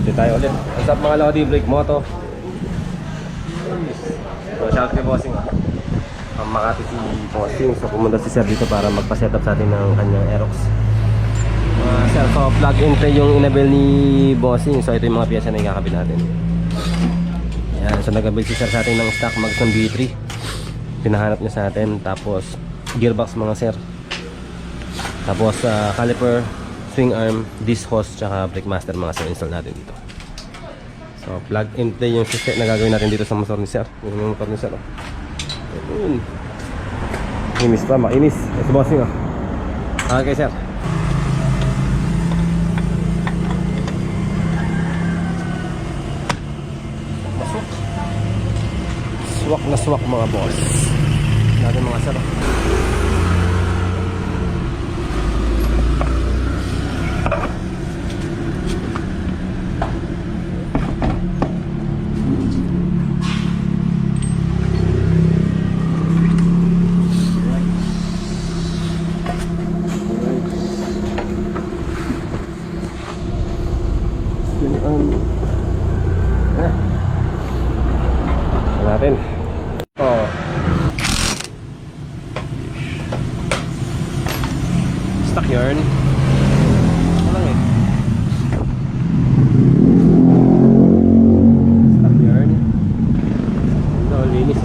Dito tayo ulit. What's up mga Lodi? Blake Moto. So shout kay Bossing. Ang Makati si Bossing. So pumunta si Sir dito para magpa-setup sa atin ng kanyang Aerox. Sir, so plug-in tray yung inabel ni Bossing. So ito yung mga piyesa na ikakabit natin. Yan. So nag-abit si Sir sa atin ng stock Maxon B3. Pinahanap niya sa atin. Tapos gearbox mga sir. Tapos caliper, swing arm, disc hose, tsaka brake master mga sir install natin dito. So plug and play yung system na gagawin natin dito sa motor ni sir. Yung motor ni sir. Ayun. Inis pa, mainis. Ito Bossing oh. Okay sir. Maswak. Swak na swak mga boss. Natin mga sir. Natin. Oh. Stock yarn. Lang eh. Stock yarn. Ito, linis.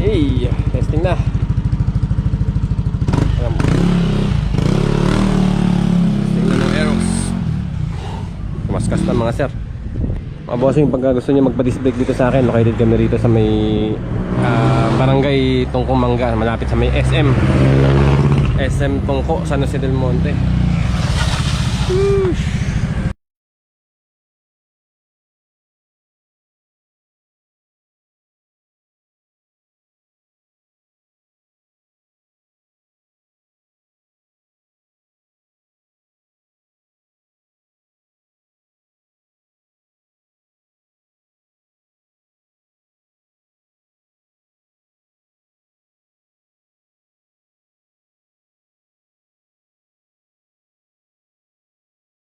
Yay! Testing na. Testing na ng Aerox. Kumaskas na mga sir. Mga bossing, pagka gusto nyo magpa-disc brake dito sa akin, located kami rito sa may barangay Tungko Mangga, malapit sa may SM Tungko, San Jose del Monte. Whoosh.